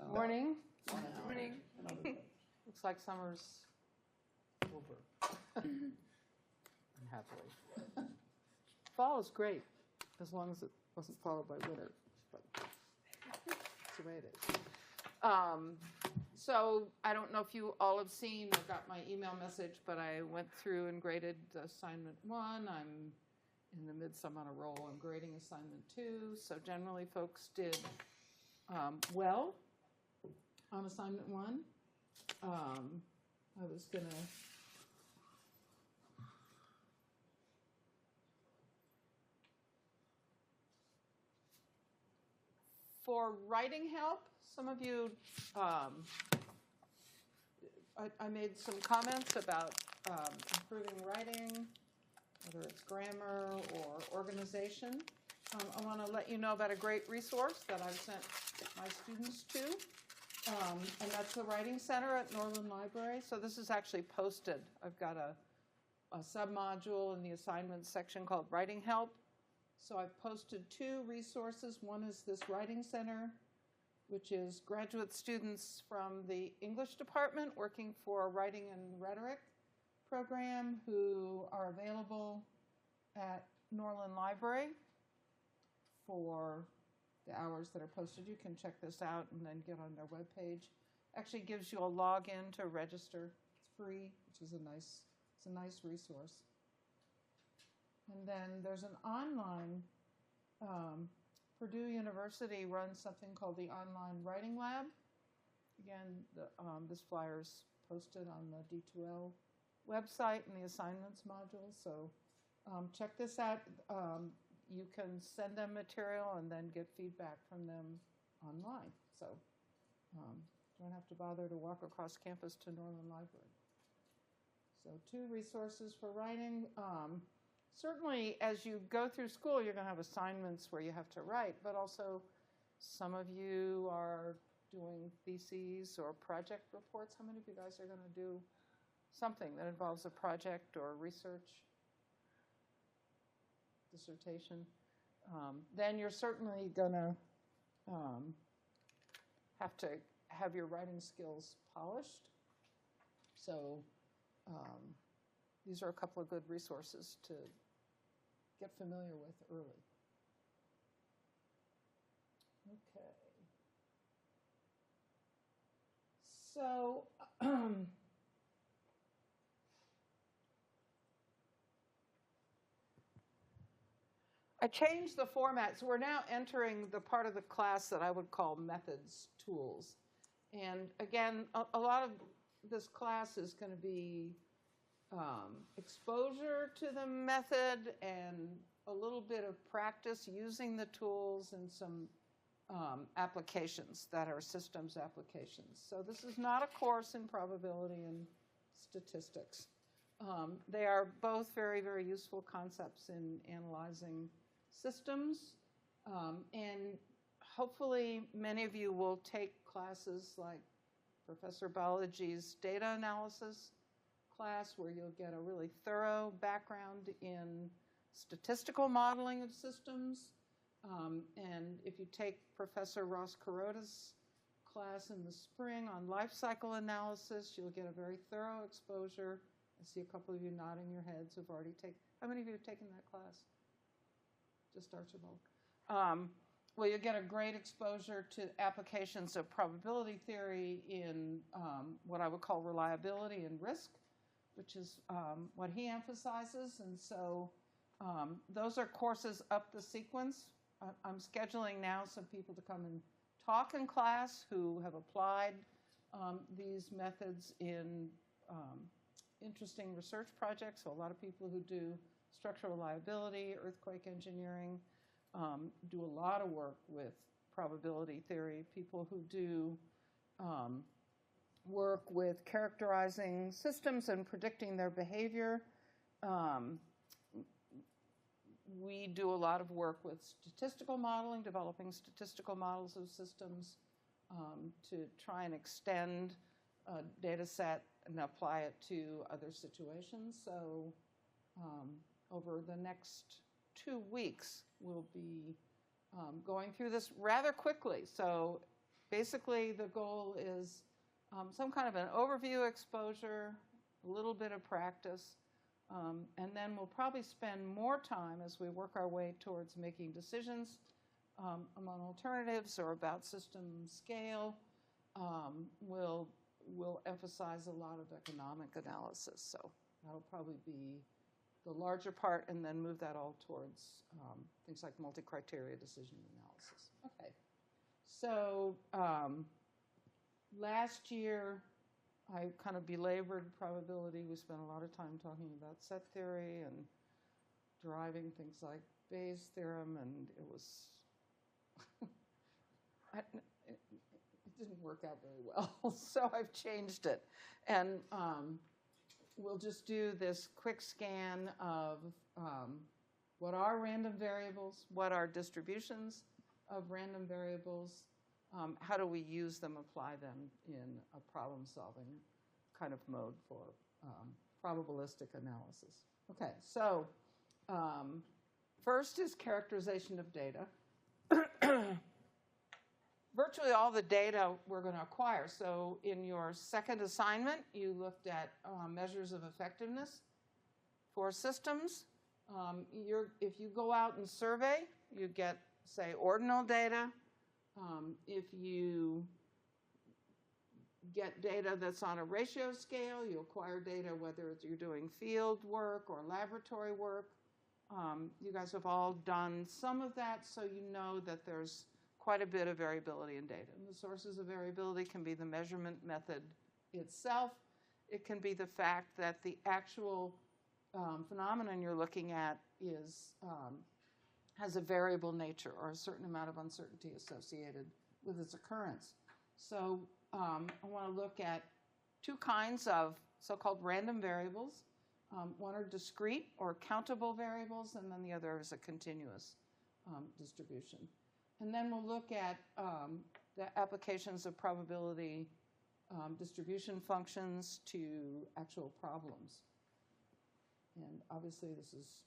Morning. Morning. Looks like summer's over. Unhappily. Fall is great, as long as it wasn't followed by winter. But that's the way it is. So I don't know if you all have seen or got my email message, but I went through and graded assignment 1. I'm in the midst, I'm on a roll. I'm grading assignment 2. So generally folks did well on assignment 1. I was going to for writing help, some of you, I made some comments about improving writing, whether it's grammar or organization. I want to let you know about a great resource that I've sent my students to, and that's the Writing Center at Norland Library. So this is actually posted. I've got a submodule in the assignments section called Writing Help. So I've posted 2 resources. One is this Writing Center, which is graduate students from the English department working for a writing and rhetoric program who are available at Norland Library for the hours that are posted. You can check this out and then get on their webpage. Actually gives you a login to register. It's free, which is a nice resource. And then there's an online, Purdue University runs something called the Online Writing Lab. Again, this flyer's posted on the D2L website in the assignments module. So check this out. You can send them material and then get feedback from them online. So don't have to bother to walk across campus to Norland Library. So 2 resources for writing. Certainly, as you go through school, you're going to have assignments where you have to write, but also some of you are doing theses or project reports. How many of you guys are going to do something that involves a project or research dissertation? Then you're certainly going to have to have your writing skills polished. So these are a couple of good resources to get familiar with early. Okay. So I changed the format. So we're now entering the part of the class that I would call methods, tools. And again, a lot of this class is going to be exposure to the method and a little bit of practice using the tools and some applications that are systems applications. So this is not a course in probability and statistics. They are both very, very useful concepts in analyzing systems. And hopefully many of you will take classes like Professor Balaji's data analysis class, where you'll get a really thorough background in statistical modeling of systems. And if you take Professor Ross Kuroda's class in the spring on life cycle analysis, you'll get a very thorough exposure. I see a couple of you nodding your heads who've already taken. How many of you have taken that class? Just Archibald. Well, you'll get a great exposure to applications of probability theory in what I would call reliability and risk, which is what he emphasizes. And so those are courses up the sequence. I'm scheduling now some people to come and talk in class who have applied these methods in interesting research projects. So a lot of people who do structural reliability, earthquake engineering, do a lot of work with probability theory. People who do work with characterizing systems and predicting their behavior. We do a lot of work with statistical modeling, developing statistical models of systems to try and extend a data set and apply it to other situations. So over the next 2 weeks, we'll be going through this rather quickly. So Basically, the goal is some kind of an overview exposure, a little bit of practice, and then we'll probably spend more time as we work our way towards making decisions among alternatives or about system scale. We'll emphasize a lot of economic analysis. So that'll probably be the larger part, and then move that all towards things like multi-criteria decision analysis. Okay. So last year, I kind of belabored probability. We spent a lot of time talking about set theory and deriving things like Bayes' theorem, and it was it didn't work out very well. So I've changed it, and we'll just do this quick scan of what are random variables, what are distributions of random variables, how do we use them, apply them in a problem-solving kind of mode for probabilistic analysis. Okay, so first is characterization of data. Virtually all the data we're going to acquire. So in your second assignment, you looked at measures of effectiveness for systems. If you go out and survey, you get, say, ordinal data. If you get data that's on a ratio scale, you acquire data whether you're doing field work or laboratory work. You guys have all done some of that, so you know that there's quite a bit of variability in data. And the sources of variability can be the measurement method itself. It can be the fact that the actual phenomenon you're looking at has a variable nature or a certain amount of uncertainty associated with its occurrence. So I want to look at two kinds of so-called random variables. One are discrete or countable variables, and then the other is a continuous distribution. And then we'll look at the applications of probability distribution functions to actual problems. And obviously this is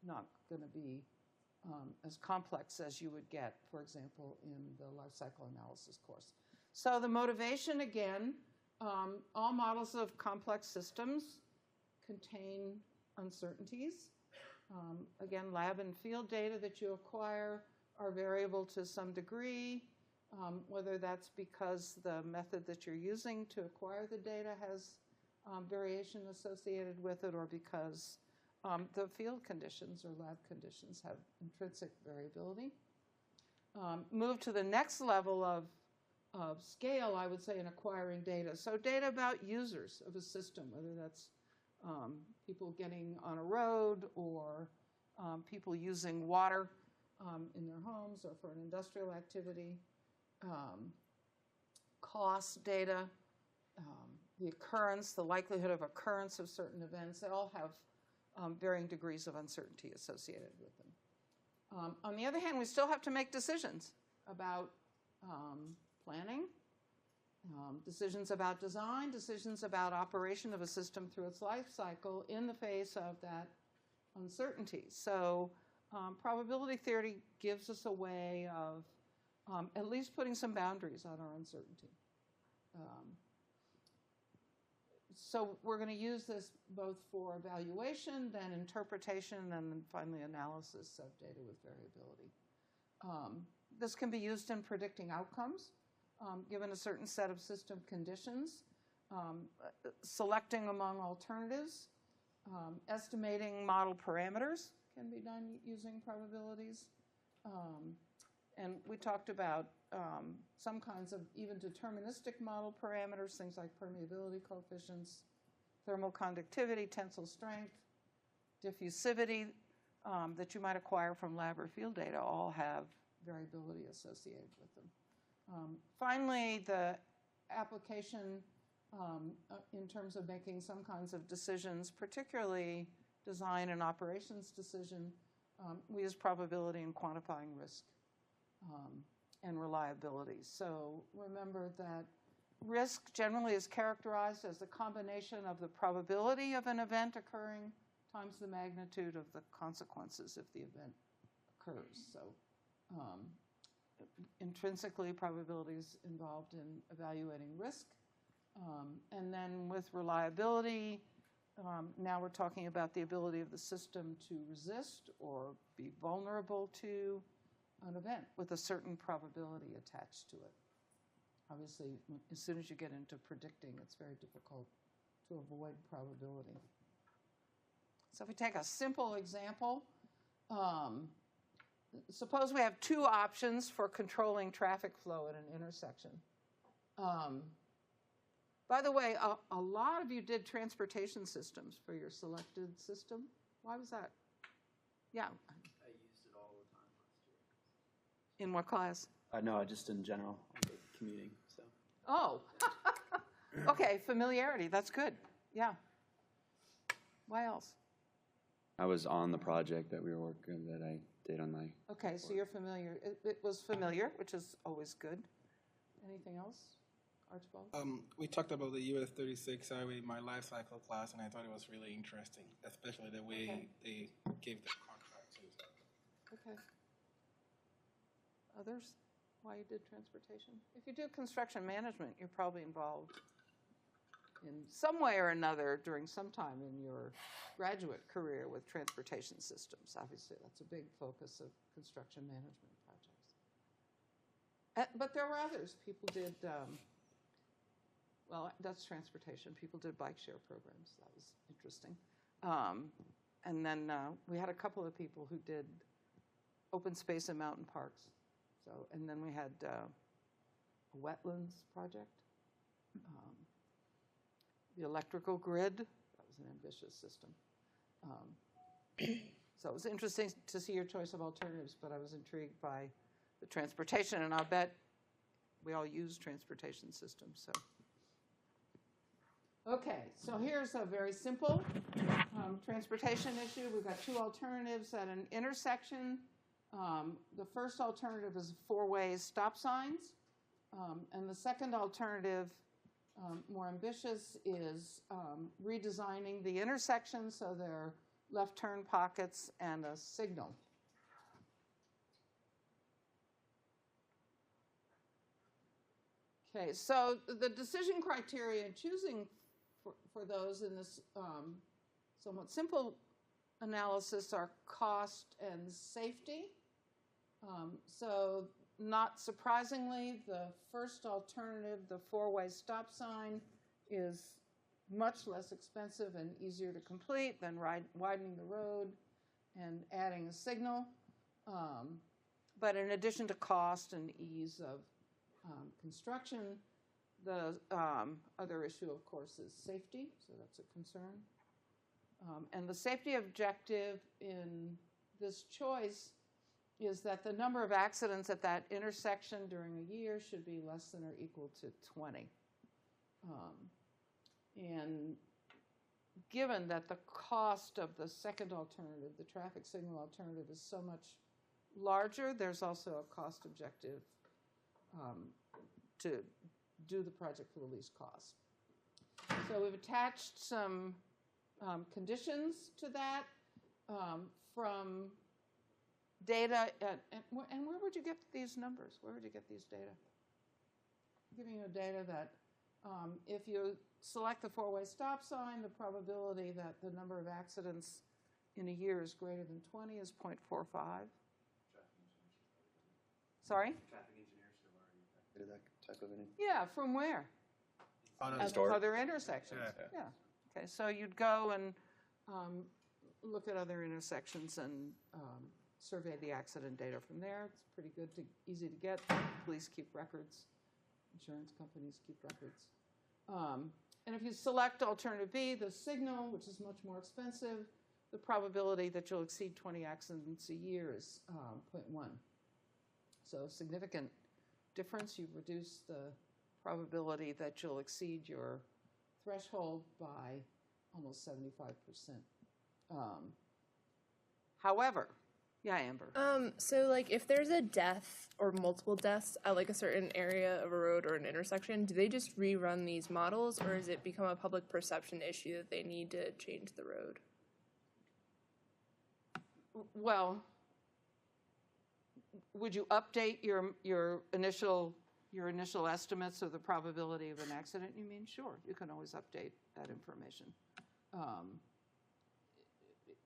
not going to be as complex as you would get, for example, in the life cycle analysis course. So the motivation, again, all models of complex systems contain uncertainties. Again, lab and field data that you acquire are variable to some degree, whether that's because the method that you're using to acquire the data has variation associated with it, or because the field conditions or lab conditions have intrinsic variability. Move to the next level of scale, I would say, in acquiring data. So data about users of a system, whether that's people getting on a road or people using water in their homes or for an industrial activity. Cost data, the occurrence, the likelihood of occurrence of certain events, they all have varying degrees of uncertainty associated with them. On the other hand, we still have to make decisions about planning, decisions about design, decisions about operation of a system through its life cycle in the face of that uncertainty. So probability theory gives us a way of at least putting some boundaries on our uncertainty. So we're going to use this both for evaluation, then interpretation, and then finally analysis of data with variability. This can be used in predicting outcomes, given a certain set of system conditions, selecting among alternatives, estimating model parameters can be done using probabilities. And we talked about some kinds of even deterministic model parameters, things like permeability coefficients, thermal conductivity, tensile strength, diffusivity that you might acquire from lab or field data all have variability associated with them. Finally, the application in terms of making some kinds of decisions, particularly design and operations decision, we use probability in quantifying risk and reliability. So remember that risk generally is characterized as the combination of the probability of an event occurring times the magnitude of the consequences if the event occurs. So intrinsically probabilities involved in evaluating risk. And then with reliability, now we're talking about the ability of the system to resist or be vulnerable to an event with a certain probability attached to it. Obviously, as soon as you get into predicting, it's very difficult to avoid probability. So if we take a simple example, suppose we have two options for controlling traffic flow at an intersection. By the way, a lot of you did transportation systems for your selected system. Why was that? Yeah. I used it all the time last year. In what class? No, just in general, commuting. So. Oh, okay, familiarity, that's good, yeah. Why else? I was on the project that we were working, that I did on my... Okay, so you're familiar. It was familiar, which is always good. Anything else, Archibald? We talked about the US 36 highway, my life cycle class, and I thought it was really interesting, especially the way they gave the contract to. Okay. Others? Why you did transportation? If you do construction management, you're probably involved in some way or another during some time in your graduate career with transportation systems. Obviously, that's a big focus of construction management projects. But there were others. People did, well, that's transportation. People did bike share programs. That was interesting. And then we had a couple of people who did open space and mountain parks. So, and then we had a wetlands project. The electrical grid, that was an ambitious system. So it was interesting to see your choice of alternatives, but I was intrigued by the transportation, and I'll bet we all use transportation systems. So, okay, so here's a very simple transportation issue. We've got two alternatives at an intersection. The first alternative is four-way stop signs, and the second alternative, more ambitious, is redesigning the intersection so there are left turn pockets and a signal. Okay, so the decision criteria in choosing for those in this somewhat simple analysis are cost and safety. So not surprisingly, the first alternative, the four-way stop sign, is much less expensive and easier to complete than widening the road and adding a signal. But in addition to cost and ease of construction, the other issue, of course, is safety, so that's a concern. And the safety objective in this choice is that the number of accidents at that intersection during a year should be less than or equal to 20. And given that the cost of the second alternative, the traffic signal alternative, is so much larger, there's also a cost objective to do the project for the least cost. So we've attached some conditions to that from data, and where would you get these numbers? Where would you get these data? I'm giving you data that if you select the four-way stop sign, the probability that the number of accidents in a year is greater than 20 is 0.45. Sorry? Traffic engineers should have already factored that type of an. Yeah, from where? Other intersections. Yeah. Okay, so you'd go and look at other intersections and survey the accident data from there. It's pretty good, easy to get. Police keep records. Insurance companies keep records. And if you select alternative B, the signal, which is much more expensive, the probability that you'll exceed 20 accidents a year is 0.1. So significant difference. You've reduced the probability that you'll exceed your threshold by almost 75%. However, yeah, Amber. So like if there's a death or multiple deaths at like a certain area of a road or an intersection, do they just rerun these models, or does it become a public perception issue that they need to change the road? Well, would you update your initial estimates of the probability of an accident? You mean, sure, you can always update that information.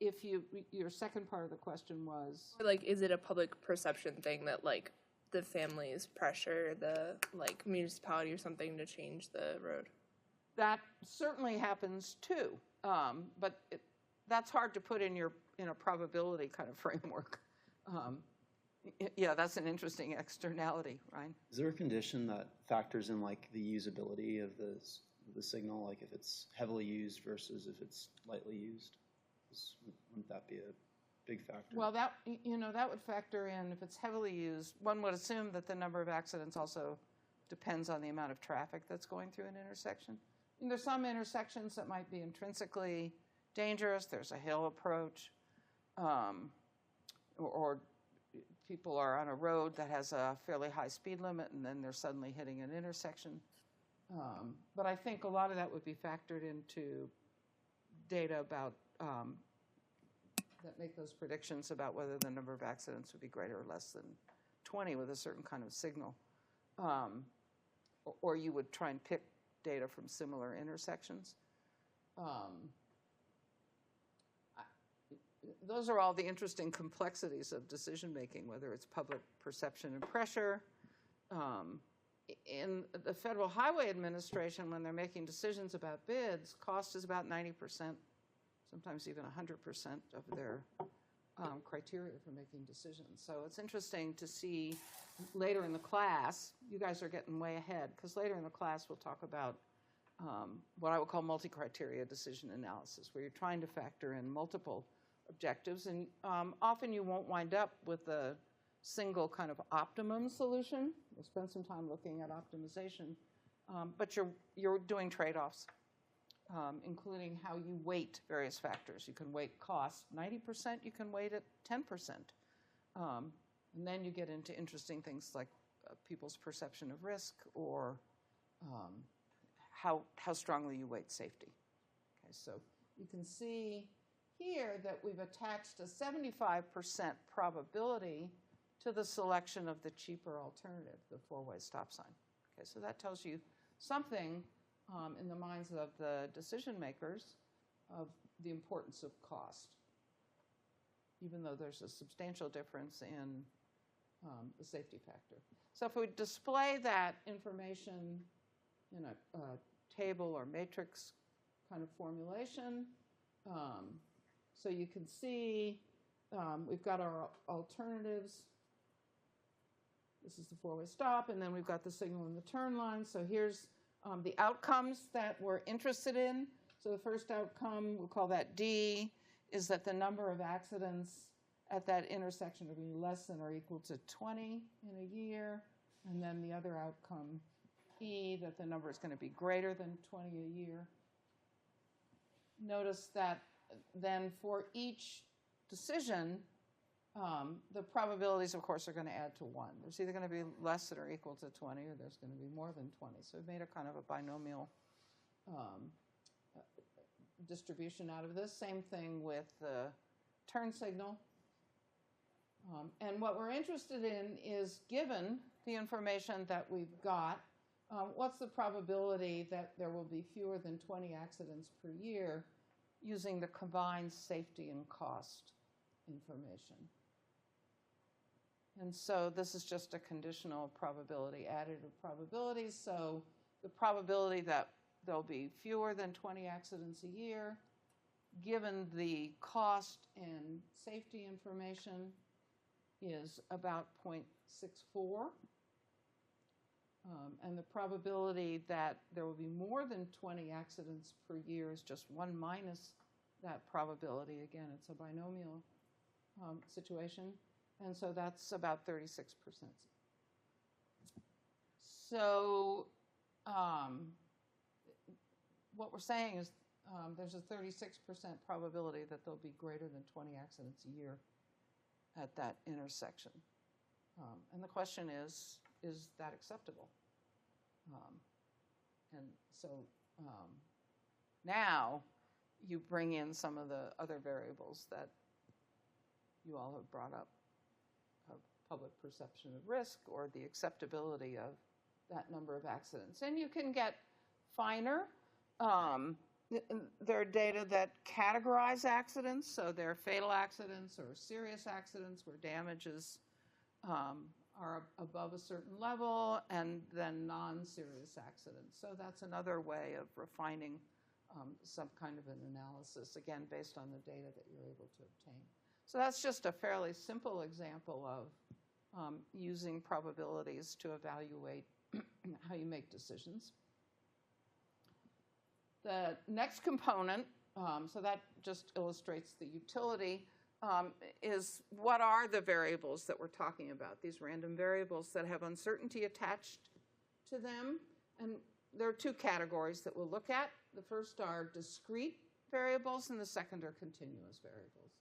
If your second part of the question was, Like, is it a public perception thing that, like, the families pressure the, like, municipality or something to change the road? that certainly happens too, but that's hard to put in a probability kind of framework. Yeah, that's an interesting externality, right? Is there a condition that factors in like the usability of the signal, like if it's heavily used versus if it's lightly used? Wouldn't that be a big factor? Well, that would factor in if it's heavily used. One would assume that the number of accidents also depends on the amount of traffic that's going through an intersection. And there's some intersections that might be intrinsically dangerous. There's a hill approach, or people are on a road that has a fairly high speed limit, and then they're suddenly hitting an intersection. But I think a lot of that would be factored into data about that make those predictions about whether the number of accidents would be greater or less than 20 with a certain kind of signal. Or you would try and pick data from similar intersections. Those are all the interesting complexities of decision making, whether it's public perception and pressure. In the Federal Highway Administration, when they're making decisions about bids, cost is about 90%, sometimes even 100% of their criteria for making decisions. So it's interesting to see later in the class, you guys are getting way ahead, because later in the class we'll talk about what I would call multi-criteria decision analysis, where you're trying to factor in multiple objectives, and often you won't wind up with a single kind of optimum solution. We'll spend some time looking at optimization, but you're doing trade-offs, including how you weight various factors. You can weight cost 90%, you can weight it 10%. And then you get into interesting things like people's perception of risk, or how strongly you weight safety. Okay, so you can see here that we've attached a 75% probability to the selection of the cheaper alternative, the four-way stop sign. Okay, so that tells you something in the minds of the decision makers of the importance of cost, even though there's a substantial difference in the safety factor. So if we display that information in a table or matrix kind of formulation, so you can see we've got our alternatives. This is the four-way stop, and then we've got the signal in the turn line. So here's the outcomes that we're interested in. So the first outcome, we'll call that D, is that the number of accidents at that intersection will be less than or equal to 20 in a year. And then the other outcome, E, that the number is going to be greater than 20 a year. Notice that then for each decision, the probabilities, of course, are going to add to 1. There's either going to be less than or equal to 20, or there's going to be more than 20. So we've made a kind of a binomial distribution out of this. Same thing with the turn signal. And what we're interested in is, given the information that we've got, what's the probability that there will be fewer than 20 accidents per year using the combined safety and cost information? And so this is just a conditional probability, additive probability. So the probability that there'll be fewer than 20 accidents a year, given the cost and safety information, is about 0.64. And the probability that there will be more than 20 accidents per year is just 1 minus that probability. Again, it's a binomial situation. And so that's about 36%. So what we're saying is there's a 36% probability that there'll be greater than 20 accidents a year at that intersection. And the question is that acceptable? And so now you bring in some of the other variables that you all have brought up. public perception of risk or the acceptability of that number of accidents. And you can get finer. There are data that categorize accidents, so there are fatal accidents or serious accidents where damages are above a certain level, and then non-serious accidents. So that's another way of refining some kind of an analysis, again, based on the data that you're able to obtain. So that's just a fairly simple example of using probabilities to evaluate how you make decisions. The next component, so that just illustrates the utility, is what are the variables that we're talking about, these random variables that have uncertainty attached to them. And there are two categories that we'll look at. The first are discrete variables, and the second are continuous variables.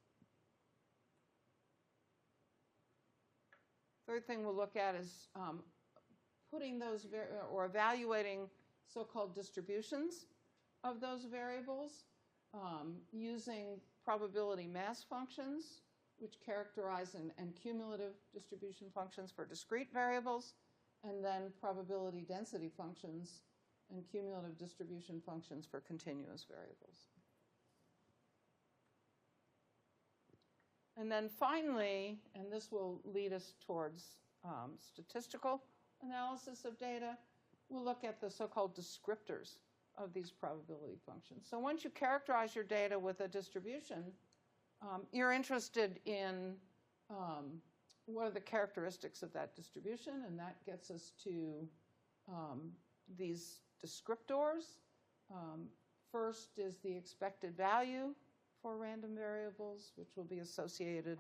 Third thing we'll look at is putting those, or evaluating so-called distributions of those variables using probability mass functions, which characterize and cumulative distribution functions for discrete variables, and then probability density functions and cumulative distribution functions for continuous variables. And then finally, and this will lead us towards statistical analysis of data, we'll look at the so-called descriptors of these probability functions. So once you characterize your data with a distribution, you're interested in what are the characteristics of that distribution, and that gets us to these descriptors. First is the expected value for random variables, which will be associated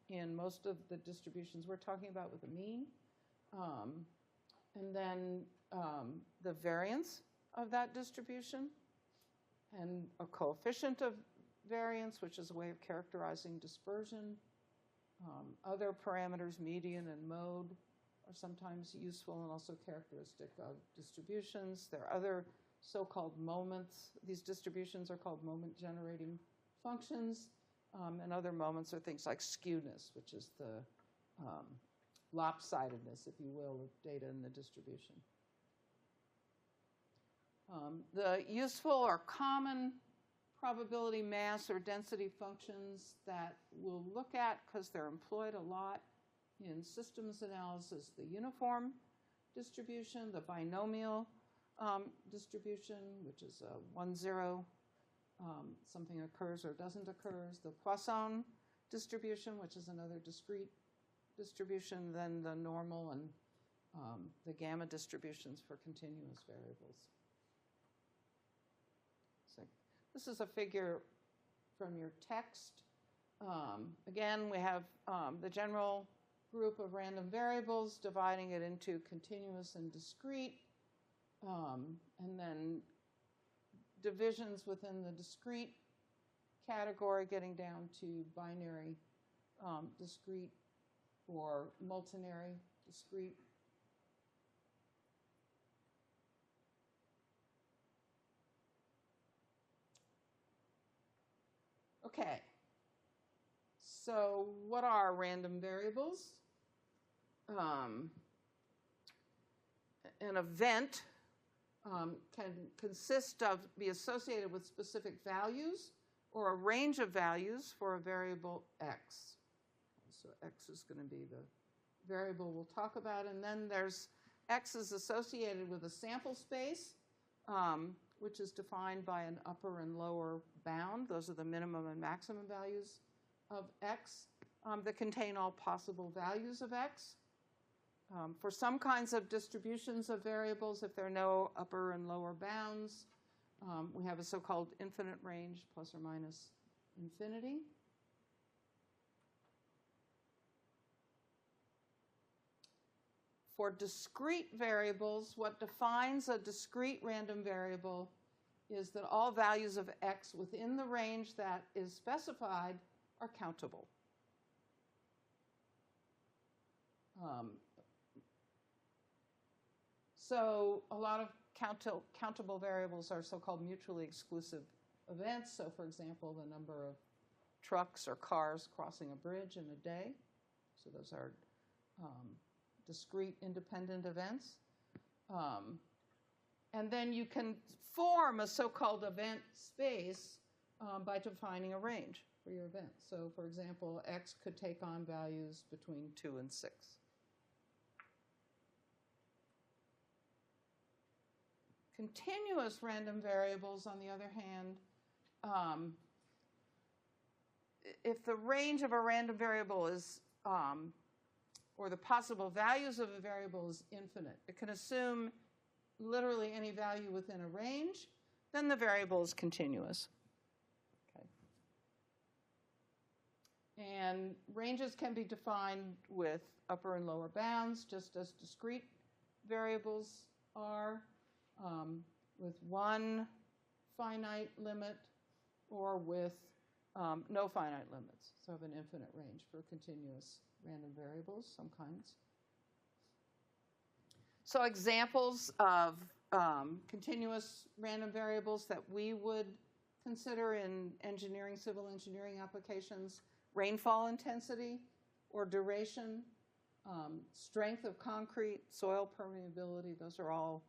in most of the distributions we're talking about with a mean. And then the variance of that distribution, and a coefficient of variance, which is a way of characterizing dispersion. Other parameters, median and mode, are sometimes useful and also characteristic of distributions. There are other so-called moments. These distributions are called moment-generating functions, and other moments are things like skewness, which is the lopsidedness, if you will, of data in the distribution. The useful or common probability mass or density functions that we'll look at, because they're employed a lot in systems analysis, the uniform distribution, the binomial distribution, which is a 1-0, something occurs or doesn't occur, the Poisson distribution, which is another discrete distribution, then the normal and the gamma distributions for continuous variables. So this is a figure from your text. Again, we have the general group of random variables, dividing it into continuous and discrete, and then divisions within the discrete category, getting down to binary discrete or multinary discrete. Okay, so what are random variables? An event can consist of, be associated with specific values or a range of values for a variable x. So x is going to be the variable we'll talk about, and then there's x is associated with a sample space, which is defined by an upper and lower bound. Those are the minimum and maximum values of x that contain all possible values of x. For some kinds of distributions of variables, if there are no upper and lower bounds, we have a so-called infinite range, plus or minus infinity. For discrete variables, what defines a discrete random variable is that all values of x within the range that is specified are countable. So a lot of countable variables are so-called mutually exclusive events. So for example, the number of trucks or cars crossing a bridge in a day. So those are discrete independent events. And then you can form a so-called event space by defining a range for your event. So for example, X could take on values between 2 and 6. Continuous random variables, on the other hand, if the range of a random variable is, or the possible values of a variable is infinite, it can assume literally any value within a range, then the variable is continuous. Okay. And ranges can be defined with upper and lower bounds, just as discrete variables are, with one finite limit or with no finite limits. So I have an infinite range for continuous random variables, some kinds. So examples of continuous random variables that we would consider in engineering, civil engineering applications: rainfall intensity or duration, strength of concrete, soil permeability. Those are all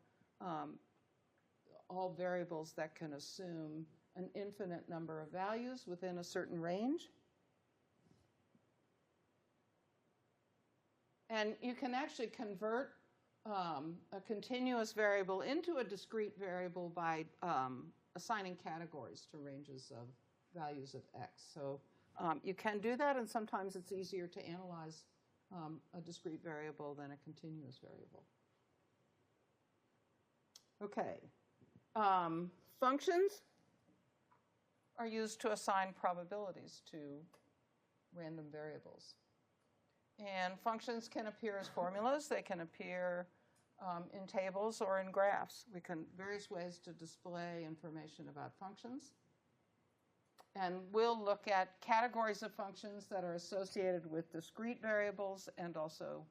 variables that can assume an infinite number of values within a certain range. And you can actually convert a continuous variable into a discrete variable by assigning categories to ranges of values of X. So you can do that, and sometimes it's easier to analyze a discrete variable than a continuous variable. Okay. Functions are used to assign probabilities to random variables. And functions can appear as formulas. They can appear in tables or in graphs. Various ways to display information about functions. And we'll look at categories of functions that are associated with discrete variables and also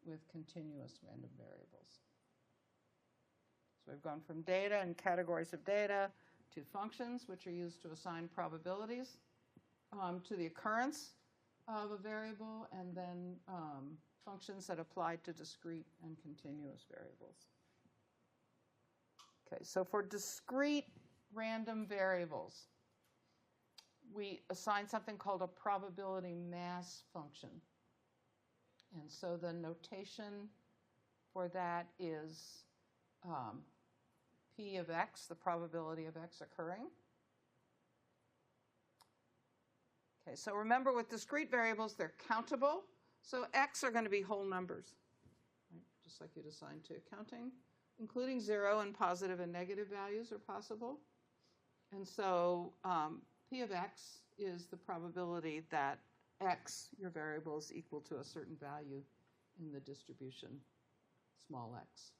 with continuous random variables. So we've gone from data and categories of data to functions, which are used to assign probabilities, to the occurrence of a variable, and then functions that apply to discrete and continuous variables. Okay, so for discrete random variables, we assign something called a probability mass function. And so the notation for that is P of X, the probability of X occurring. Okay, so remember, with discrete variables, they're countable. So X are going to be whole numbers, right? Just like you'd assign to accounting, including 0 and positive and negative values are possible. And so P of X is the probability that X, your variable, is equal to a certain value in the distribution small x.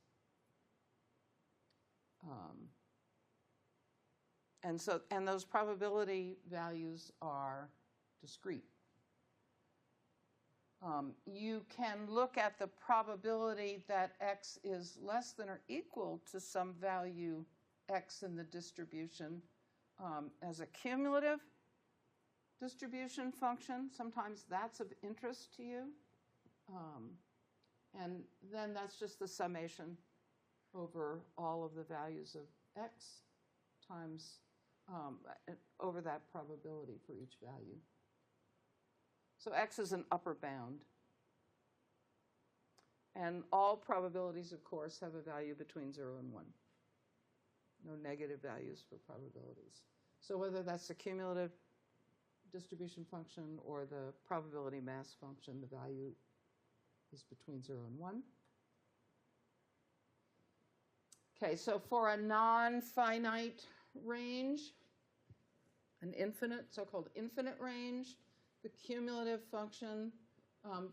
And those probability values are discrete. You can look at the probability that X is less than or equal to some value X in the distribution as a cumulative distribution function. Sometimes that's of interest to you. And then that's just the summation over all of the values of X times over that probability for each value. So X is an upper bound. And all probabilities, of course, have a value between 0 and 1. No negative values for probabilities. So whether that's the cumulative distribution function or the probability mass function, the value is between 0 and 1. Okay, so for a non-finite range, an infinite, so-called infinite range, the cumulative function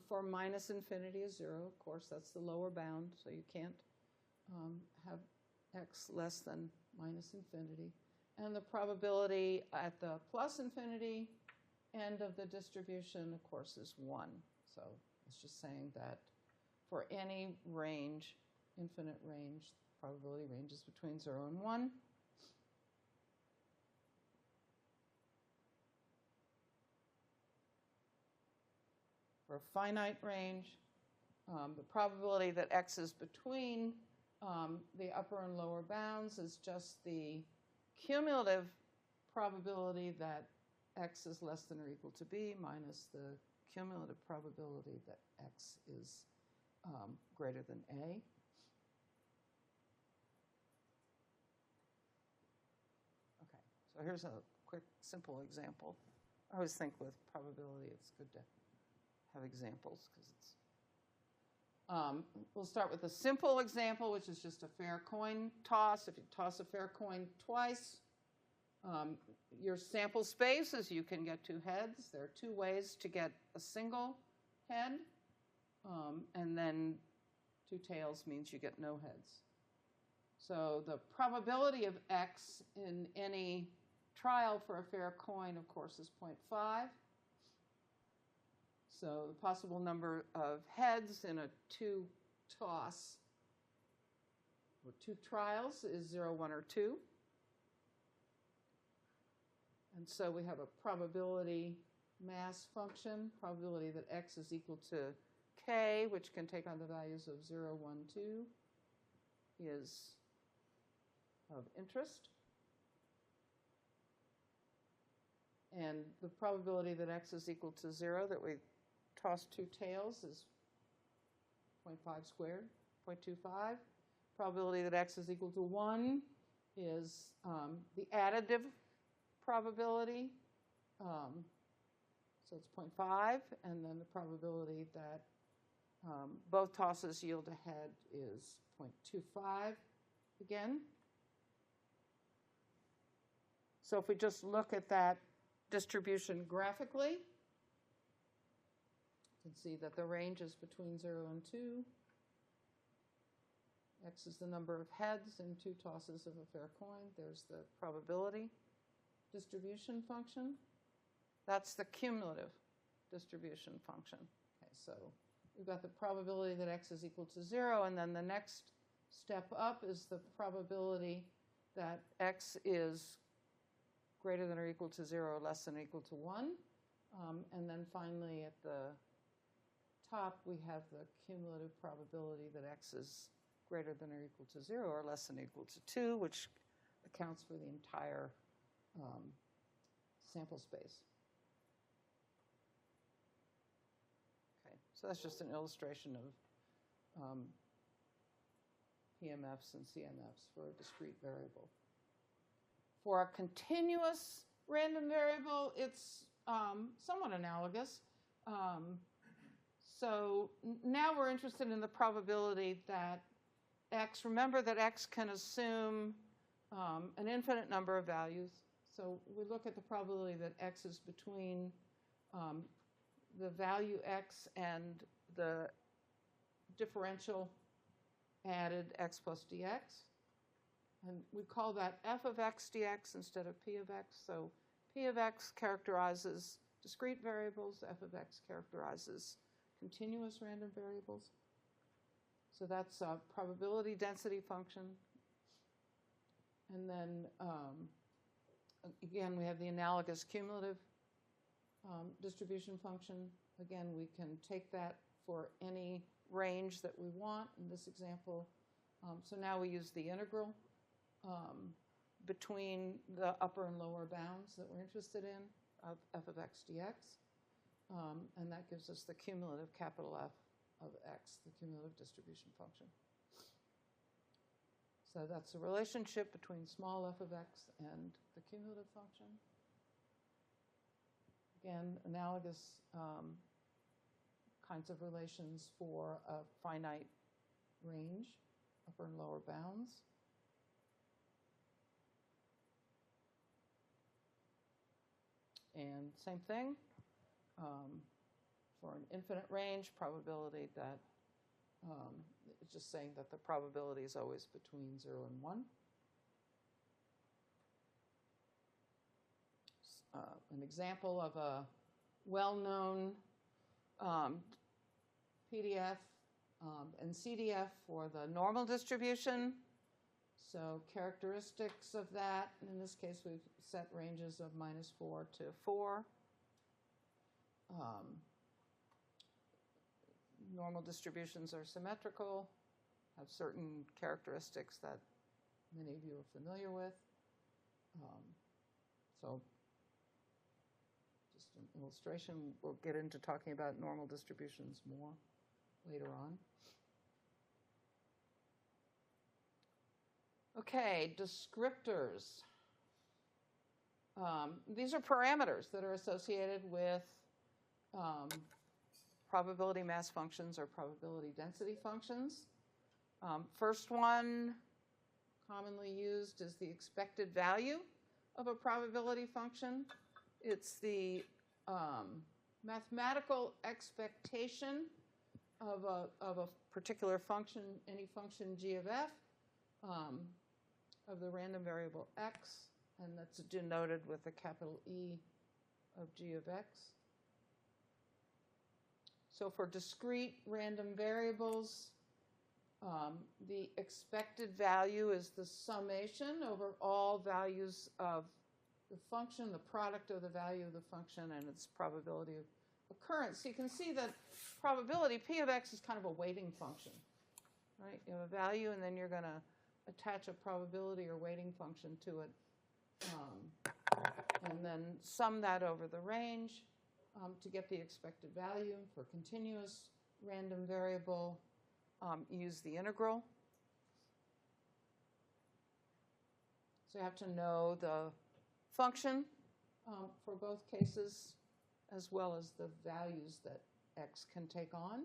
for minus infinity is 0. Of course, that's the lower bound, so you can't have X less than minus infinity. And the probability at the plus infinity end of the distribution, of course, is 1. So it's just saying that for any range, infinite range, probability range is between 0 and 1. For a finite range, The probability that x is between the upper and lower bounds is just the cumulative probability that x is less than or equal to b minus the cumulative probability that x is greater than a. Okay, so here's a quick, simple example. I always think with probability it's good to have examples because it's we'll start with a simple example, which is just a fair coin toss. If you toss a fair coin twice, your sample space is you can get 2 heads. There are 2 ways to get a single head, and then 2 tails means you get no heads. So the probability of x in any trial for a fair coin, of course, is 0.5. So the possible number of heads in a 2 toss or 2 trials is 0, 1, or 2. And so we have a probability mass function, probability that x is equal to k, which can take on the values of 0, 1, 2, is of interest. And the probability that x is equal to 0, that we toss 2 tails, is 0.5 squared, 0.25. Probability that x is equal to 1 is the additive probability. So it's 0.5. And then the probability that both tosses yield a head is 0.25 again. So if we just look at that distribution graphically, you can see that the range is between 0 and 2. X is the number of heads in 2 tosses of a fair coin. There's the probability distribution function. That's the cumulative distribution function. Okay, so we've got the probability that x is equal to 0, and then the next step up is the probability that x is greater than or equal to 0 or less than or equal to 1. And then finally at the top we have the cumulative probability that x is greater than or equal to 0 or less than or equal to 2, which accounts for the entire sample space. Okay, so that's just an illustration of PMFs and CMFs for a discrete variable. For a continuous random variable, it's somewhat analogous. So now we're interested in the probability that x, remember that x can assume an infinite number of values. So we look at the probability that x is between the value x and the differential added x plus dx. And we call that f of x dx instead of p of x. So p of x characterizes discrete variables. F of x characterizes continuous random variables. So that's a probability density function. And then, again, we have the analogous cumulative distribution function. Again, we can take that for any range that we want in this example. So now we use the integral between the upper and lower bounds that we're interested in of f of x dx. And that gives us the cumulative capital F of x, the cumulative distribution function. So that's the relationship between small f of x and the cumulative function. Again, analogous kinds of relations for a finite range, upper and lower bounds. And same thing for an infinite range, probability that it's just saying that the probability is always between 0 and 1. An example of a well-known PDF and CDF for the normal distribution. So characteristics of that, in this case we've set ranges of -4 to 4. Normal distributions are symmetrical, have certain characteristics that many of you are familiar with. So just an illustration. We'll get into talking about normal distributions more later on. Okay, descriptors. These are parameters that are associated with probability mass functions or probability density functions. First one commonly used is the expected value of a probability function. It's the mathematical expectation of a particular function, any function g of f, of the random variable x, and that's denoted with a capital E of g of x. So for discrete random variables, the expected value is the summation over all values of the function, the product of the value of the function, and its probability of occurrence. So you can see that probability, P of x, is kind of a weighting function, right? You have a value, and then you're going to attach a probability or weighting function to it, and then sum that over the range to get the expected value. For continuous random variable, use the integral. So you have to know the function for both cases, as well as the values that x can take on.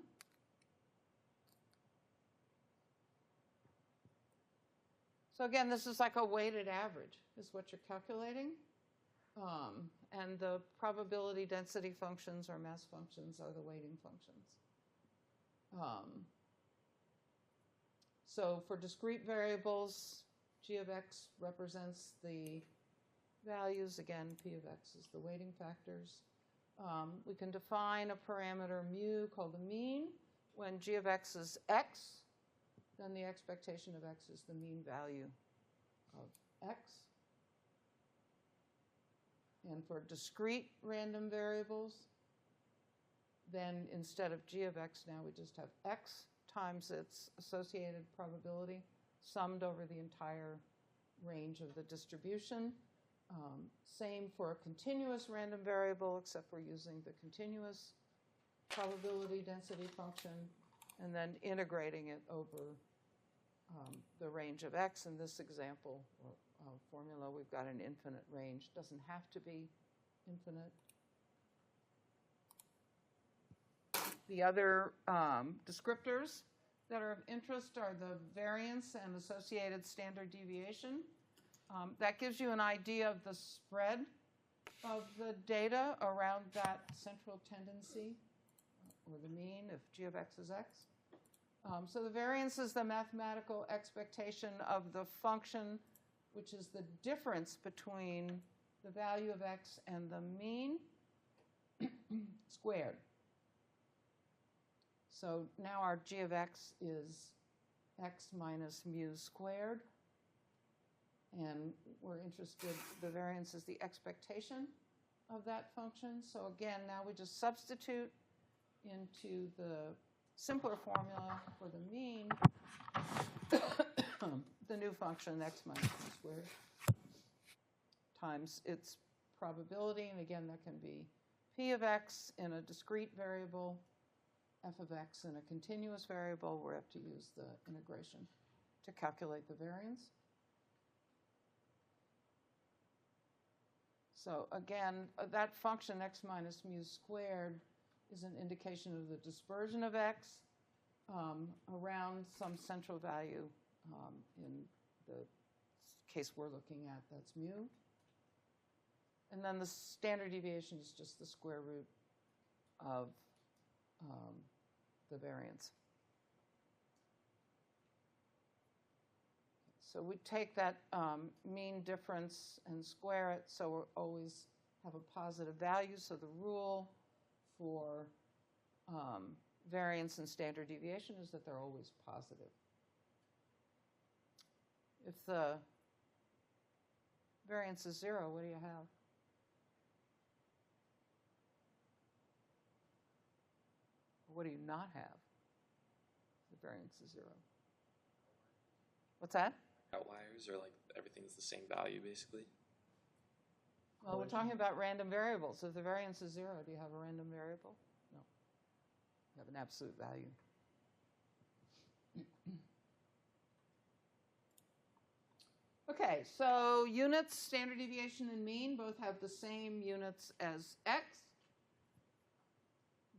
So again, this is like a weighted average is what you're calculating. And the probability density functions or mass functions are the weighting functions. So for discrete variables, g of x represents the values. Again, p of x is the weighting factors. We can define a parameter mu called the mean. When g of x is x, then the expectation of x is the mean value of x. And for discrete random variables, then instead of g of x, now we just have x times its associated probability summed over the entire range of the distribution. Same for a continuous random variable, except we're using the continuous probability density function and then integrating it over the range of x. In this example formula, we've got an infinite range. Doesn't have to be infinite. The other descriptors that are of interest are the variance and associated standard deviation. That gives you an idea of the spread of the data around that central tendency, or the mean, if g of x is x. So the variance is the mathematical expectation of the function, which is the difference between the value of x and the mean squared. So now our g of x is x minus mu squared. And we're interested, the variance is the expectation of that function. So again, now we just substitute into the simpler formula for the mean the new function x minus mu squared times its probability. And again, that can be p of x in a discrete variable, f of x in a continuous variable, where we have to use the integration to calculate the variance. So again, that function x minus mu squared is an indication of the dispersion of x around some central value. In the case we're looking at, that's mu. And then the standard deviation is just the square root of the variance. So we take that mean difference and square it, so we always have a positive value. So the rule for variance and standard deviation is that they're always positive. If the variance is 0, what do you have? What do you not have? variance is 0. What's that? Outliers, or like everything's the same value basically? Well, we're talking about random variables. If the variance is 0, do you have a random variable? No. You have an absolute value. Okay, so units, standard deviation and mean both have the same units as x.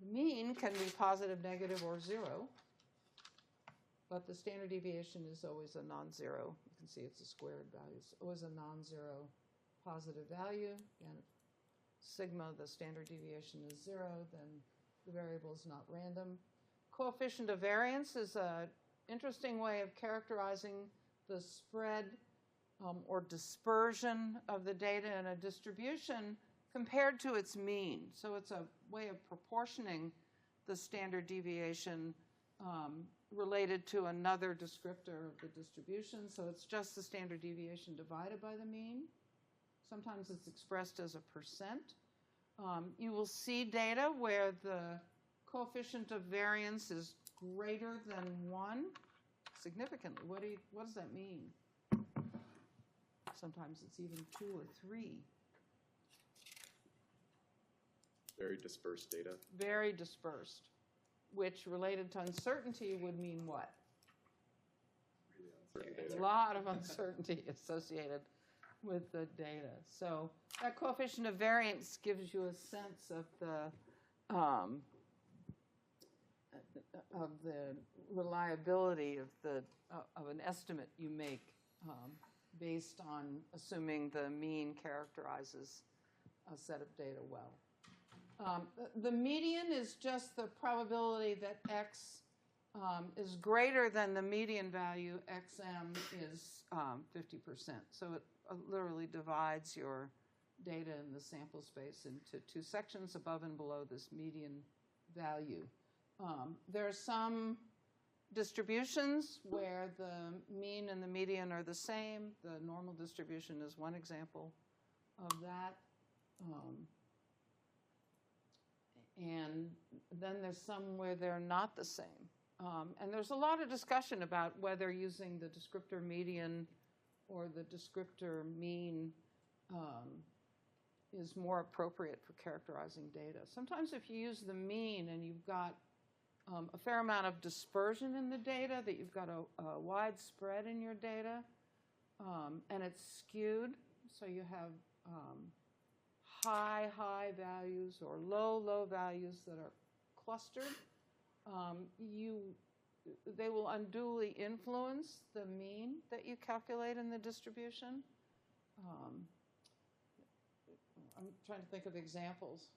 The mean can be positive, negative, or 0, but the standard deviation is always a non-zero. You can see it's a squared value. It's always a non-zero positive value. And if sigma, the standard deviation, is 0, then the variable is not random. Coefficient of variance is an interesting way of characterizing the spread or dispersion of the data in a distribution compared to its mean. So it's a way of proportioning the standard deviation related to another descriptor of the distribution. So it's just the standard deviation divided by the mean. Sometimes it's expressed as a percent. You will see data where the coefficient of variance is greater than 1 significantly. What does that mean? Sometimes it's even 2 or 3. Very dispersed data. Very dispersed, which related to uncertainty would mean what? Really uncertain data. A lot of uncertainty associated with the data. So that coefficient of variance gives you a sense of the reliability of an estimate you make based on assuming the mean characterizes a set of data well. The median is just the probability that x is greater than the median value. XM is 50%. So it literally divides your data in the sample space into 2 sections, above and below this median value. There are some distributions where the mean and the median are the same. The normal distribution is one example of that. And then there's some where they're not the same. And there's a lot of discussion about whether using the descriptor median or the descriptor mean is more appropriate for characterizing data. Sometimes if you use the mean and you've got a fair amount of dispersion in the data, that you've got a wide spread in your data, and it's skewed, so you have high values or low values that are clustered, they will unduly influence the mean that you calculate in the distribution. I'm trying to think of examples.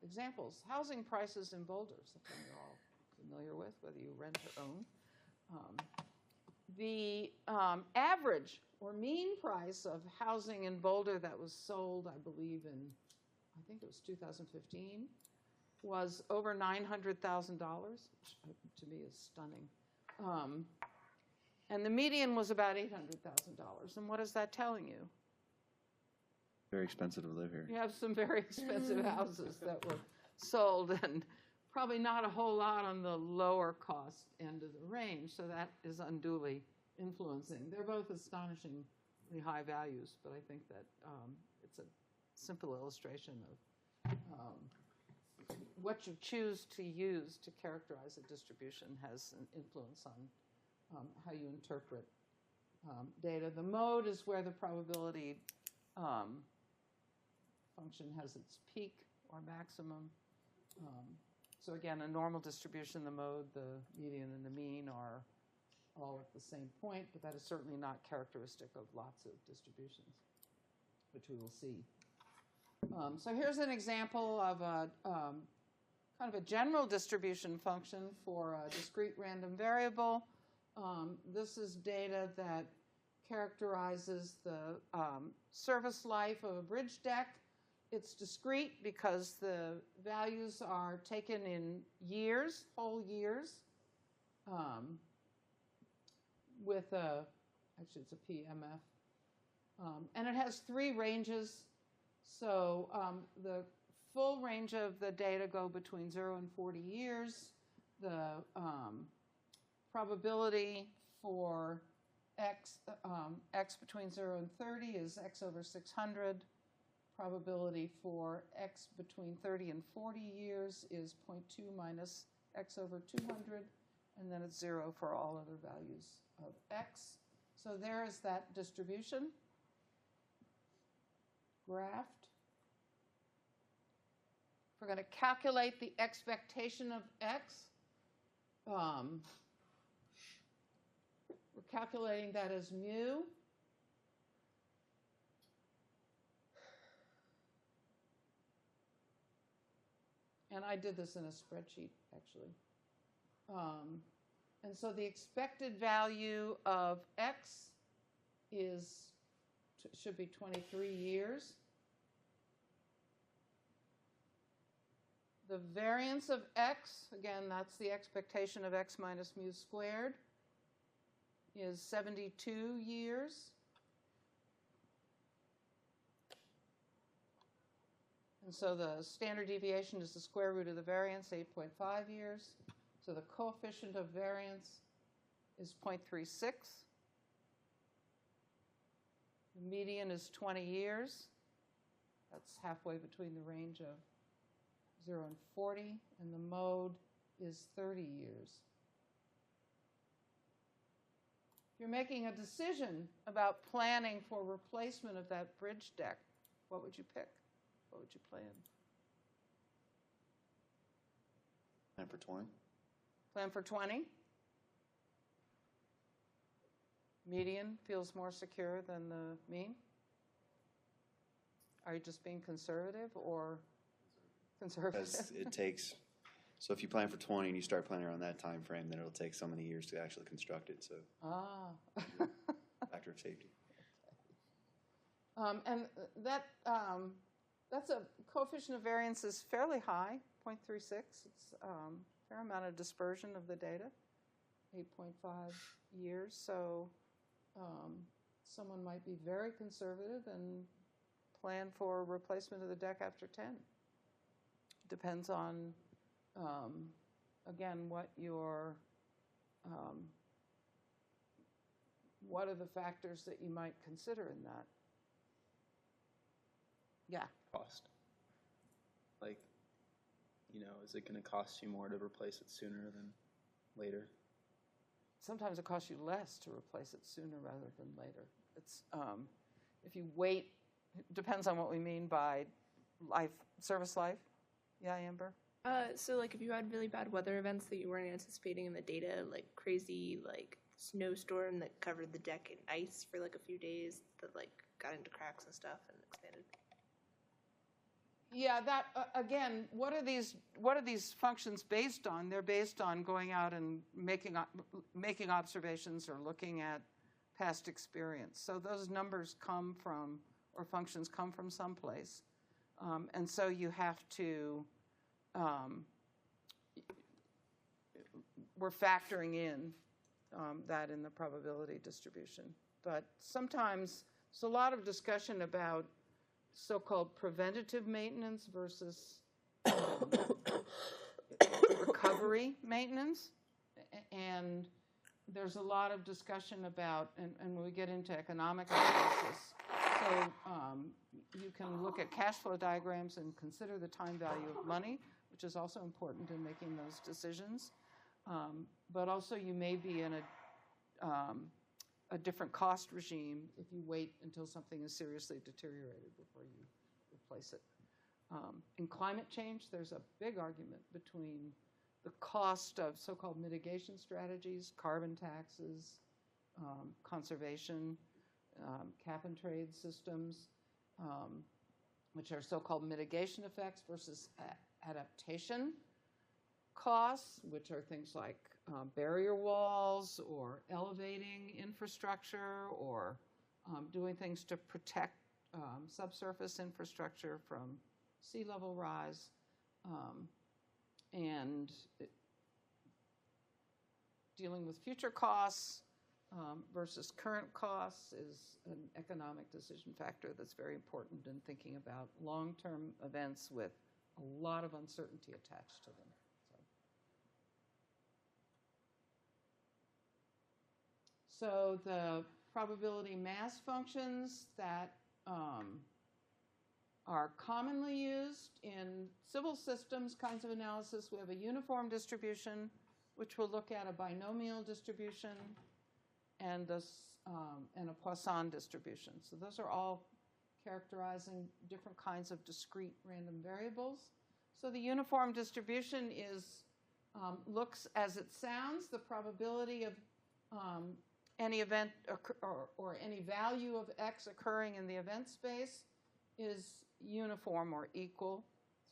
Examples. Housing prices in Boulder, something you're all familiar with, whether you rent or own. The average or mean price of housing in Boulder that was sold, I believe, I think it was 2015, was over $900,000, which to me is stunning. And the median was about $800,000. And what is that telling you? Very expensive to live here. You have some very expensive houses that were sold, and probably not a whole lot on the lower cost end of the range, so that is unduly influencing. They're both astonishingly high values, but I think that it's a simple illustration of what you choose to use to characterize a distribution has an influence on how you interpret data. The mode is where the probability function has its peak or maximum. So again, a normal distribution, the mode, the median, and the mean are all at the same point, but that is certainly not characteristic of lots of distributions, which we will see. So here's an example of a kind of a general distribution function for a discrete random variable. This is data that characterizes the service life of a bridge deck. It's discrete because the values are taken in years, whole years, with actually it's a PMF. And it has 3 ranges. So the full range of the data go between 0 and 40 years. The probability for x between 0 and 30 is x over 600. Probability for x between 30 and 40 years is 0.2 minus x over 200, and then it's 0 for all other values of x. So there is that distribution graphed. We're going to calculate the expectation of x. We're calculating that as mu. And I did this in a spreadsheet, actually. And so the expected value of x should be 23 years. The variance of x, again, that's the expectation of x minus mu squared, is 72 years. And so the standard deviation is the square root of the variance, 8.5 years. So the coefficient of variance is 0.36. The median is 20 years. That's halfway between the range of 0 and 40. And the mode is 30 years. If you're making a decision about planning for replacement of that bridge deck, what would you pick? What would you plan? Plan for 20. Plan for 20. Median feels more secure than the mean. Are you just being conservative or conservative? Because it takes, so if you plan for 20 and you start planning around that time frame, then it'll take so many years to actually construct it. So factor of safety. And that's a coefficient of variance is fairly high, 0.36. It's a fair amount of dispersion of the data, 8.5 years. So someone might be very conservative and plan for replacement of the deck after 10. Depends on, again, what are the factors that you might consider in that? Yeah. Cost. Like, is it going to cost you more to replace it sooner than later? Sometimes it costs you less to replace it sooner rather than later. It's if you wait, it depends on what we mean by service life. Yeah, Amber? So like if you had really bad weather events that you weren't anticipating in the data, like crazy like snowstorm that covered the deck in ice for like a few days that like got into cracks and stuff and expanded. Yeah, that again, what are these functions based on? They're based on going out and making observations or looking at past experience. So those numbers come from, or functions come from someplace. And so you have to, we're factoring in that in the probability distribution. But sometimes, there's a lot of discussion about so-called preventative maintenance versus recovery maintenance. And there's a lot of discussion about, and when we get into economic analysis, so you can look at cash flow diagrams and consider the time value of money, which is also important in making those decisions. But also you may be in a different cost regime if you wait until something is seriously deteriorated before you replace it. In climate change, there's a big argument between the cost of so-called mitigation strategies, carbon taxes, conservation, cap and trade systems, which are so-called mitigation effects versus adaptation costs, which are things like barrier walls or elevating infrastructure or doing things to protect subsurface infrastructure from sea level rise. And dealing with future costs versus current costs is an economic decision factor that's very important in thinking about long-term events with a lot of uncertainty attached to them. So the probability mass functions that are commonly used in civil systems kinds of analysis, we have a uniform distribution, which will look at a binomial distribution, and a Poisson distribution. So those are all characterizing different kinds of discrete random variables. So the uniform distribution looks as it sounds. The probability of any event or any value of x occurring in the event space is uniform or equal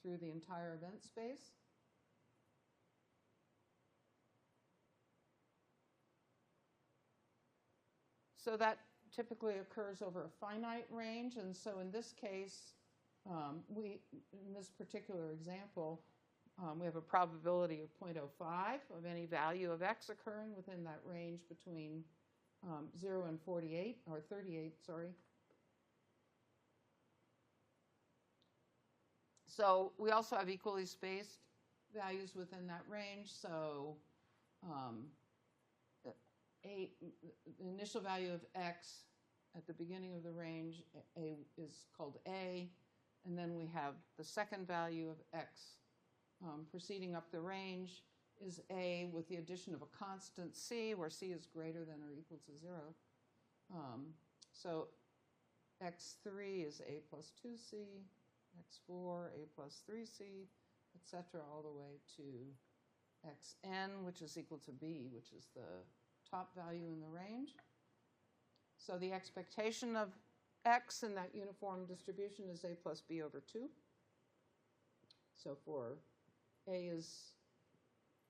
through the entire event space. So that typically occurs over a finite range, and so in this case, in this particular example, we have a probability of 0.05 of any value of x occurring within that range between 0 and 48, or 38, sorry. So we also have equally spaced values within that range. So the initial value of x at the beginning of the range is called A, and then we have the second value of x proceeding up the range is A with the addition of a constant c, where c is greater than or equal to 0. So x3 is A plus 2c, x4, A plus 3c, etc., all the way to xn, which is equal to b, which is the top value in the range. So the expectation of x in that uniform distribution is A plus b over 2. So for A is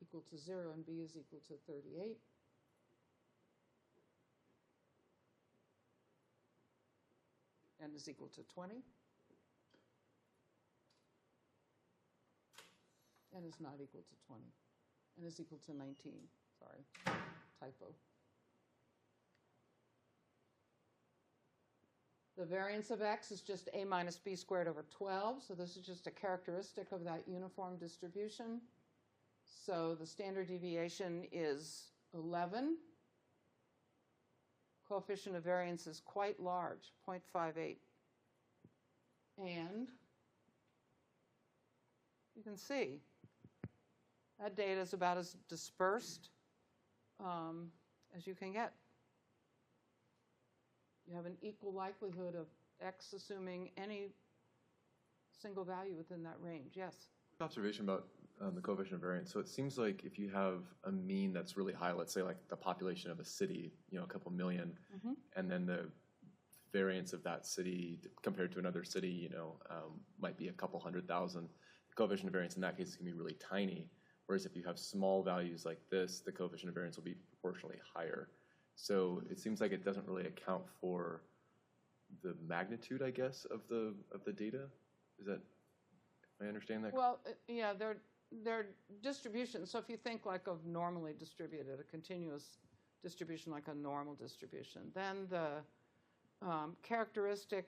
equal to 0 and b is equal to 38. N is equal to 20. N is not equal to 20. N is equal to 19. Sorry, typo. The variance of x is just A minus b squared over 12. So this is just a characteristic of that uniform distribution. So the standard deviation is 11. Coefficient of variance is quite large, 0.58. And you can see that data is about as dispersed as you can get. You have an equal likelihood of x assuming any single value within that range. Yes? Observation about the coefficient of variance. So it seems like if you have a mean that's really high, let's say like the population of a city, a couple million, and then the variance of that city compared to another city, might be a couple 100,000. The coefficient of variance in that case is going to be really tiny. Whereas if you have small values like this, the coefficient of variance will be proportionally higher. So it seems like it doesn't really account for the magnitude, I guess, of the data. Is that, am I understanding that? Well, yeah, they're distributions. So if you think like of normally distributed, a continuous distribution like a normal distribution, then the characteristic,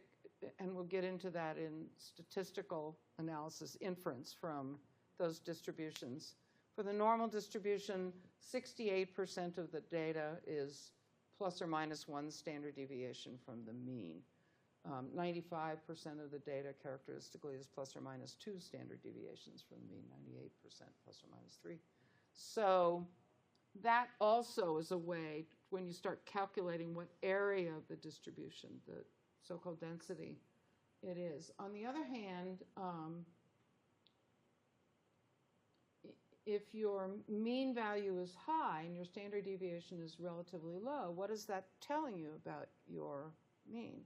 and we'll get into that in statistical analysis, inference from those distributions. For the normal distribution, 68% of the data is plus or minus 1 standard deviation from the mean. 95% of the data characteristically is plus or minus 2 standard deviations from the mean, 98% plus or minus 3. So that also is a way, when you start calculating what area of the distribution, the so-called density, it is. On the other hand, if your mean value is high and your standard deviation is relatively low, what is that telling you about your mean?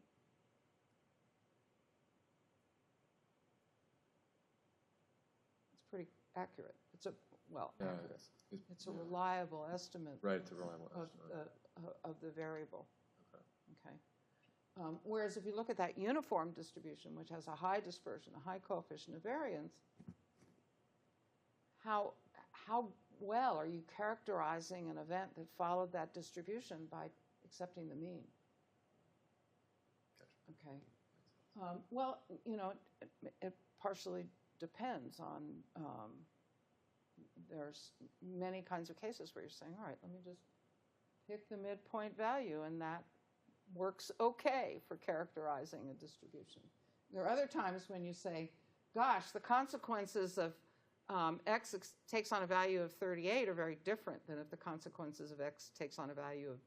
It's pretty accurate. It's accurate. It's a reliable estimate. Right, it's a reliable estimate. Of the variable. Okay. Whereas if you look at that uniform distribution, which has a high dispersion, a high coefficient of variance, how well are you characterizing an event that followed that distribution by accepting the mean? Gotcha. Okay. Well, it partially depends on, there's many kinds of cases where you're saying, all right, let me just pick the midpoint value, and that works okay for characterizing a distribution. There are other times when you say, gosh, the consequences of x takes on a value of 38 are very different than if the consequences of x takes on a value of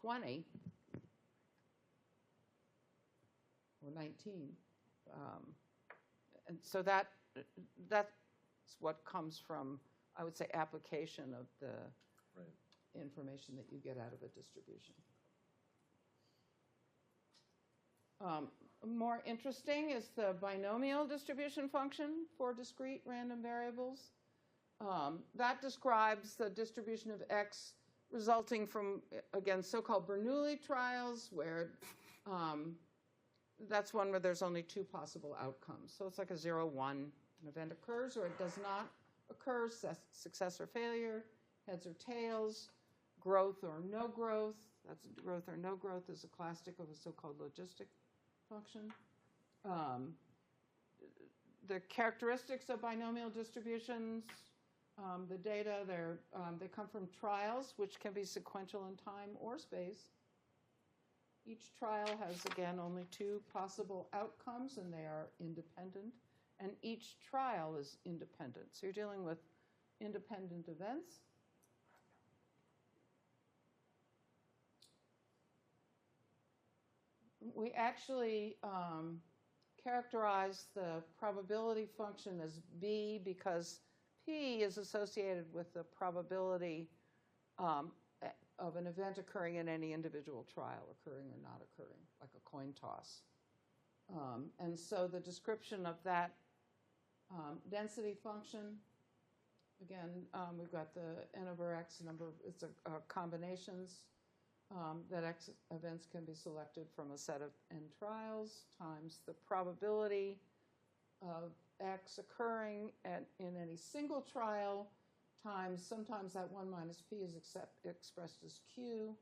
20 or 19. And so that's what comes from, I would say, application of the information that you get out of a distribution. More interesting is the binomial distribution function for discrete random variables. That describes the distribution of x resulting from, again, so-called Bernoulli trials, where that's one where there's only two possible outcomes. So it's like a 0, 1. An event occurs or it does not occur, success or failure, heads or tails, growth or no growth. That's growth or no growth is a classic of a so-called logistic function. The characteristics of binomial distributions, the data, they come from trials, which can be sequential in time or space. Each trial has, again, only two possible outcomes, and they are independent. And each trial is independent. So you're dealing with independent events. We actually characterize the probability function as B because P is associated with the probability of an event occurring in any individual trial, occurring or not occurring, like a coin toss. And so the description of that density function, again, we've got the n over x number, it's combinations that x events can be selected from a set of n trials times the probability of x occurring in any single trial times, sometimes that 1 minus p is expressed as q,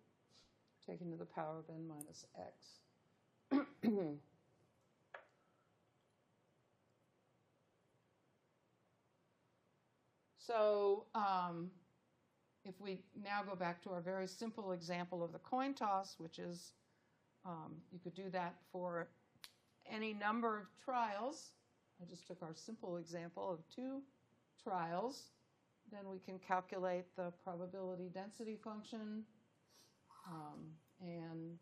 taken to the power of n minus x. So if we now go back to our very simple example of the coin toss, which is, you could do that for any number of trials. I just took our simple example of 2 trials. Then we can calculate the probability density function. And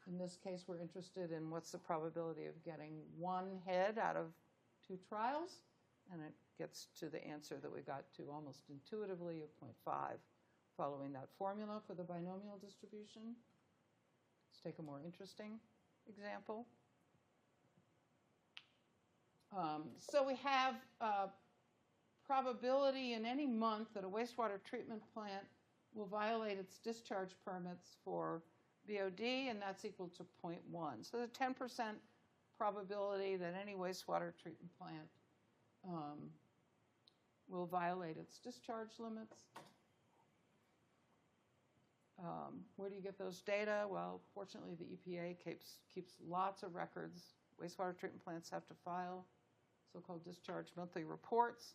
in this case, we're interested in what's the probability of getting 1 head out of 2 trials. And it gets to the answer that we got to almost intuitively of 0.5, following that formula for the binomial distribution. Let's take a more interesting example. So we have probability in any month that a wastewater treatment plant will violate its discharge permits for BOD, and that's equal to 0.1. So there's a 10% probability that any wastewater treatment plant will violate its discharge limits. Where do you get those data? Well, fortunately, the EPA keeps lots of records. Wastewater treatment plants have to file so-called discharge monthly reports,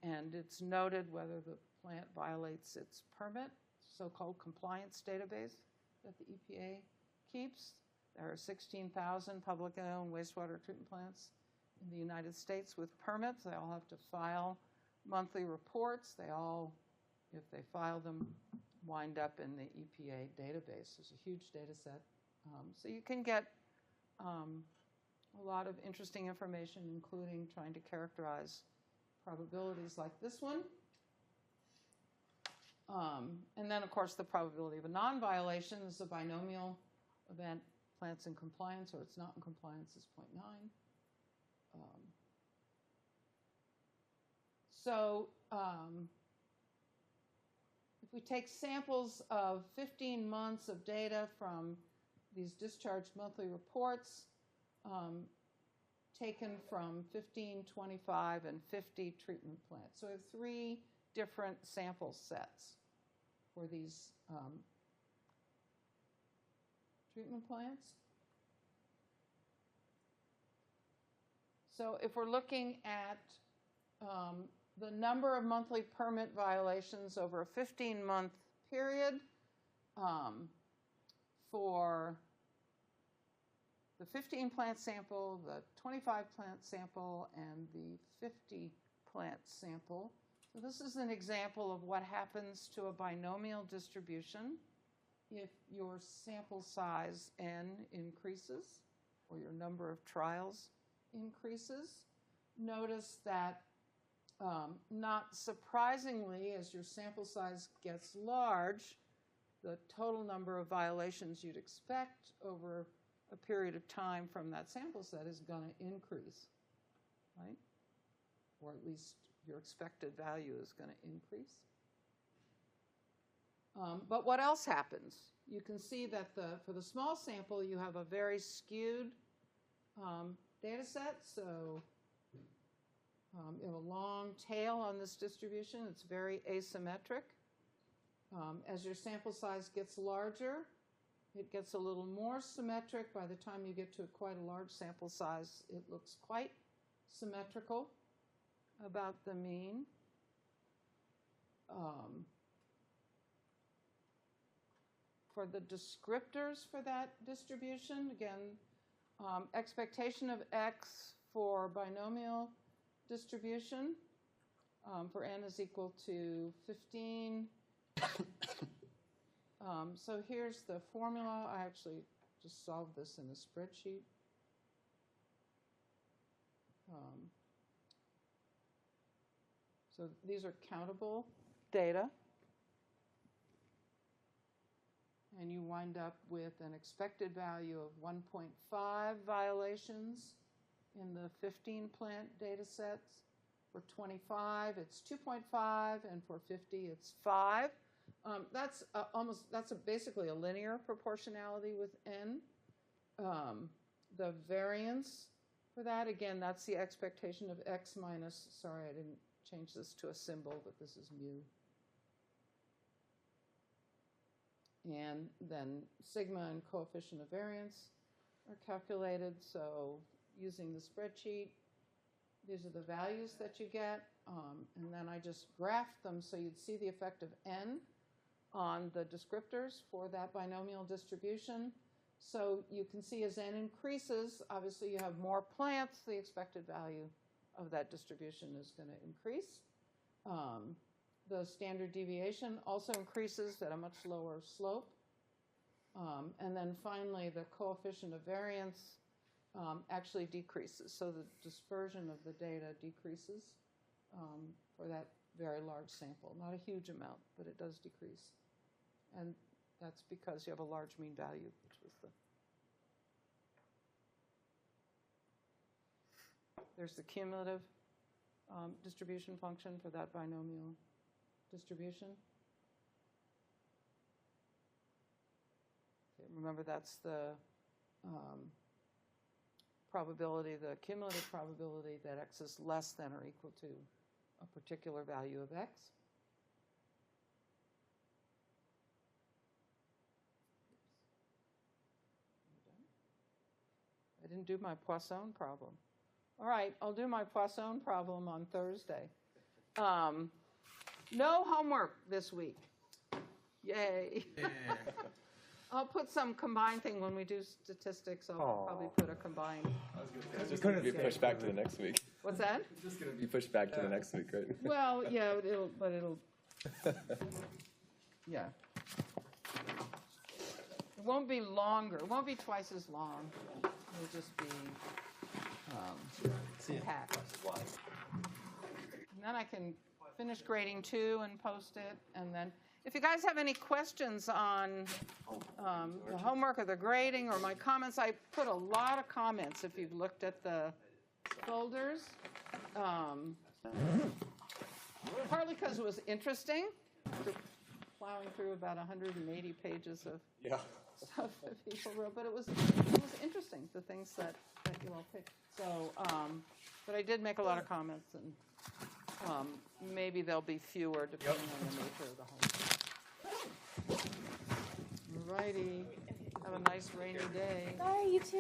and it's noted whether the plant violates its permit, so-called compliance database that the EPA keeps. There are 16,000 publicly owned wastewater treatment plants in the United States with permits. They all have to file monthly reports. They all, if they file them, wind up in the EPA database. There's a huge data set. So you can get a lot of interesting information, including trying to characterize probabilities like this one. And then, of course, the probability of a non-violation is a binomial event. Plant's in compliance or it's not in compliance is 0.9. If we take samples of 15 months of data from these discharged monthly reports, taken from 15, 25, and 50 treatment plants. So we have 3 different sample sets for these treatment plants. So if we're looking at the number of monthly permit violations over a 15-month period, for the 15 plant sample, the 25 plant sample, and the 50 plant sample. So this is an example of what happens to a binomial distribution if your sample size n increases or your number of trials increases. Notice that not surprisingly, as your sample size gets large, the total number of violations you'd expect over a period of time from that sample set is going to increase, right? Or at least your expected value is going to increase. But what else happens? You can see that for the small sample, you have a very skewed data set. So you have a long tail on this distribution. It's very asymmetric. As your sample size gets larger, it gets a little more symmetric. By the time you get to quite a large sample size, it looks quite symmetrical about the mean. For the descriptors for that distribution, again, expectation of x for binomial distribution for n is equal to 15. So here's the formula. I actually just solved this in a spreadsheet. So these are countable data. And you wind up with an expected value of 1.5 violations in the 15 plant data sets. For 25, it's 2.5, and for 50, it's 5. That's basically a linear proportionality with n. The variance for that, again, that's the expectation of x minus, sorry, I didn't change this to a symbol, but this is mu. And then sigma and coefficient of variance are calculated. So using the spreadsheet, these are the values that you get. And then I just graphed them so you'd see the effect of n on the descriptors for that binomial distribution. So you can see as n increases, obviously you have more plants, the expected value of that distribution is going to increase. The standard deviation also increases at a much lower slope. And then finally, the coefficient of variance actually decreases. So the dispersion of the data decreases for that very large sample. Not a huge amount, but it does decrease. And that's because you have a large mean value, which was there's the cumulative distribution function for that binomial distribution. Okay, remember, that's the probability, the cumulative probability that x is less than or equal to a particular value of x. I didn't do my Poisson problem. All right, I'll do my Poisson problem on Thursday. No homework this week. Yay. Yeah. I'll put some combined thing when we do statistics. I'll probably put a combined. It's just going to be pushed back to the next week. What's that? It's just going to be pushed back to the next week, right? Well, yeah, it'll, yeah. It won't be longer. It won't be twice as long. It'll just be compact. And then I can finish grading 2 and post it. And then if you guys have any questions on the homework or the grading or my comments, I put a lot of comments if you've looked at the folders. Partly because it was interesting, plowing through about 180 pages of stuff that people wrote, but it was interesting, the things that you all picked. So, but I did make a lot of comments, and maybe there'll be fewer depending on the nature of the homework. All righty. Have a nice rainy day. Bye, you too.